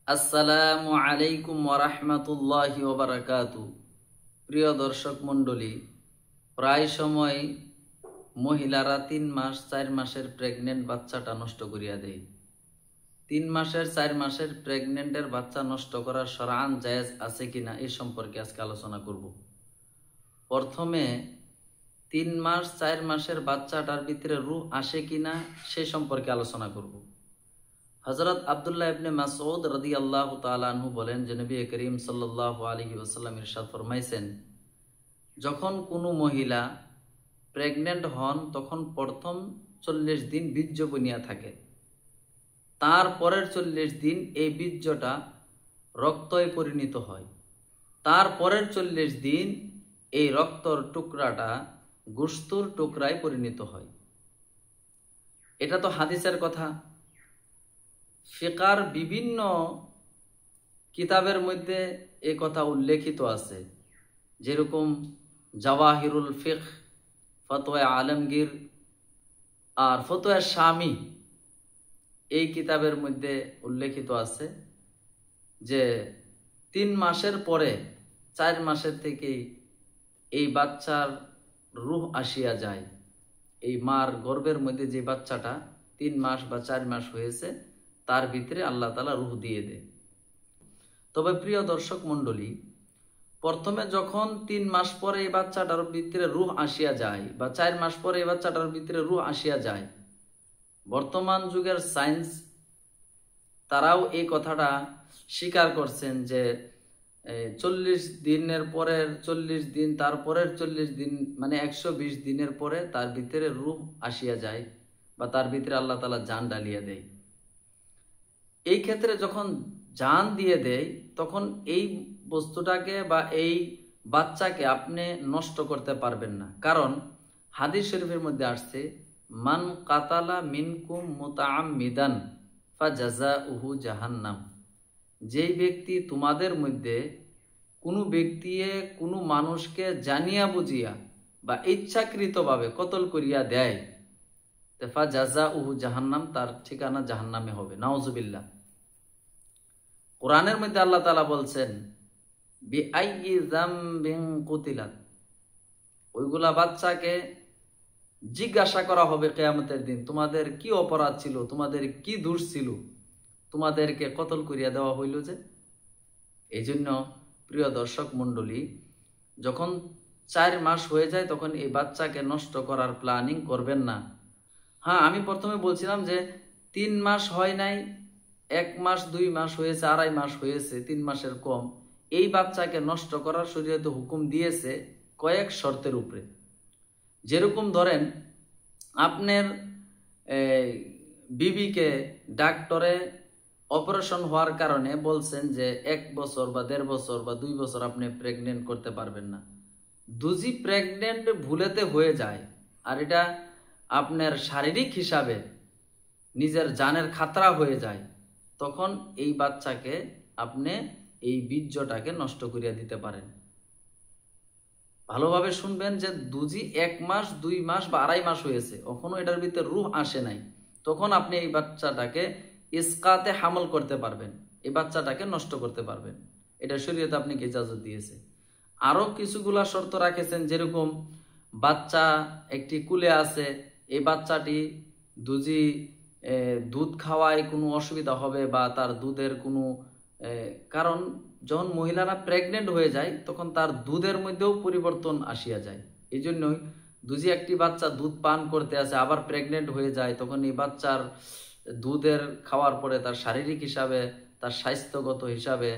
আসসালামু আলাইকুম ওয়া রাহমাতুল্লাহি ওয়া বারাকাতু। প্রিয় দর্শক মণ্ডলী, প্রায় সময় মহিলারা 3 মাস 4 মাসের প্রেগনেন্ট বাচ্চাটা নষ্ট করিয়া দেয়। 3 মাসের 4 মাসের প্রেগনেন্টের বাচ্চা নষ্ট করার শরআন জায়েজ আছে কিনা এই সম্পর্কে আজকে আলোচনা করব। প্রথমে 3 মাস 4 মাসের বাচ্চাটার ভিতরে রূহ আসে কিনা সে সম্পর্কে আলোচনা করব। হযরত আব্দুল্লাহ ইবনে মাসউদ রাদিয়াল্লাহু তাআলা আনহু বলেন যে নবী করিম সাল্লাল্লাহু আলাইহি ওয়াসাল্লাম ইরশাদ ফরমাইছেন, যখন কোনো মহিলা প্রেগনেন্ট হন তখন প্রথম 40 দিন বীর্য বনিয়া থাকে। তারপরের 40 দিন এই বীর্যটা রক্তয়ে পরিণত হয়। তারপরের 40 দিন এই রক্তর টুকরাটা গোশতের টুকরায় পরিণত হয়। এটা তো হাদিসের কথা। ফিকার বিভিন্ন কিতাবের মধ্যে এই কথা উল্লেখিত আছে, যেরকম জাওয়াহিরুল ফিকহ, ফতোয়া আলমগীর আর ফতোয়া শামী, এই কিতাবের মধ্যে উল্লেখিত আছে যে 3 মাসের পরে 4 মাসের থেকেই এই বাচ্চার রূহ আসিয়া যায়। এই মার গর্ভের মধ্যে যে বাচ্চাটা 3 মাস বা 4 মাস হয়েছে তার ভিতরে আল্লাহ তাআলা রূহ দিয়ে দেয়। তবে প্রিয় দর্শক মণ্ডলী, প্রথমে যখন 3 মাস পরে এই বাচ্চাটার ভিতরে রূহ আসিয়া যায় বা 4 মাস পরে এই বাচ্চাটার ভিতরে রূহ আসিয়া যায়, বর্তমান যুগের সায়েন্স তারাও এই কথাটা স্বীকার করছেন যে 40 দিনের পরের 40 দিন, তারপরের 40 দিন, মানে 120 দিনের পরে তার ভিতরে রূহ আসিয়া যায় বা তার ভিতরে আল্লাহ তাআলা জান ডালিয়া দেয়। এই ক্ষেত্রে যখন জান দিয়ে দেয় তখন এই বস্তুটাকে বা এই বাচ্চাকে আপনি নষ্ট করতে পারবেন না। কারণ হাদিস শরীফের মধ্যে আসছে, মান কাতালা মিনকুম মুতাআম্মিদান ফাজাযাউহু জাহান্নাম। যেই ব্যক্তি তোমাদের মধ্যে কোনো ব্যক্তি কোনো মানুষকে জানিয়া বুঝিয়া বা ইচ্ছাকৃতভাবে কতল করিয়া দেয়, ফাজাযাউহু জাহান্নাম, তার ঠিকানা জাহান্নামে হবে। নাউজুবিল্লাহ। কোরআনের মধ্যে আল্লাহ তাআলা বলছেন, বিআইয়ি যামবিন কুতিলাত, ওইগুলা বাচ্চাকে জিজ্ঞাসা করা হবে কিয়ামতের দিন, তোমাদের কি অপরাধ ছিল, তোমাদের কি দোষ ছিল, তোমাদেরকে কতল করিয়া দেওয়া হইল যে। এই জন্য প্রিয় দর্শক মণ্ডলী, যখন 4 মাস হয়ে যায় তখন এই বাচ্চাকে নষ্ট করার প্ল্যানিং করবেন না। হ্যাঁ, আমি প্রথমে বলছিলাম যে 3 মাস হয় নাই, 1 মাস 2 মাস হয়েছে, 2.5 মাস হয়েছে, 3 মাসের কম, এই বাচ্চাকে নষ্ট করার শরীয়তে হুকুম দিয়েছে কয়েক শর্তের উপরে। যেরকম ধরেন, আপনার বিবিকে ডাক্তারে অপারেশন হওয়ার কারণে বলছেন যে 1 বছর বা 1.5 বছর বা 2 বছর আপনি প্রেগনেন্ট করতে পারবেন না। দুজি প্রেগনেন্ট ভুলেতে হয়ে যায় আর এটা আপনার শারীরিক হিসাবে নিজের জানের খাতরা হয়ে যায়, তখন এই বাচ্চাকে আপনি এই বীর্যটাকে নষ্ট করিয়া দিতে পারেন। ভালোভাবে শুনবেন যে দুজি 1 মাস 2 মাস বা 2.5 মাস হয়েছে, এখনো এটার ভিতরে রূহ আসে নাই, তখন আপনি এই বাচ্চাটাকে ইসকাতে হামল করতে পারবেন, এই বাচ্চাটাকে নষ্ট করতে পারবেন। এটা শরীয়তে আপনাকে ইজাজত দিয়েছে। আরো কিছুগুলা শর্ত রাখেছেন, যেরকম বাচ্চা একটি কুলে আছে, এই বাচ্চাটি দুজি দুধ খাওয়ায় কোনো অসুবিধা হবে বা তার দুধের কোনো কারণ যখন মহিলারা প্রেগনেন্ট হয়ে যায় তখন তার দুধের মধ্যেও পরিবর্তন আসিয়া যায়। এই জন্যই দুজি একটি বাচ্চা দুধ পান করতে আসে আবার প্রেগনেন্ট হয়ে যায়, তখন এই বাচ্চার দুধের খাওয়ার পরে তার শারীরিক হিসাবে, তার স্বাস্থ্যগত হিসাবে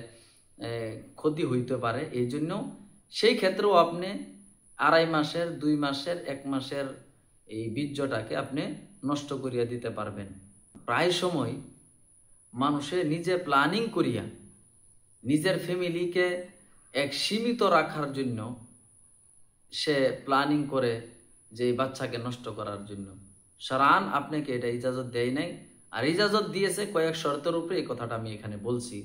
ক্ষতি হইতে পারে। এই জন্য সেই ক্ষেত্রেও আপনি 2.5 মাসের, 2 মাসের, 1 মাসের এই বীর্যটাকে আপনি নষ্ট করিয়া দিতে পারবেন। প্রায় সময় মানুষে নিজে প্ল্যানিং করিয়া নিজের ফ্যামিলিকে এক সীমিত রাখার জন্য সে প্ল্যানিং করে যে এই বাচ্চাকে নষ্ট করার জন্য। শরআন আপনাকে এটা ইজাজত দেয় নাই, আর ইজাজত দিয়েছে কয়েক শর্তের উপরে। এই কথাটা আমি এখানে বলছি।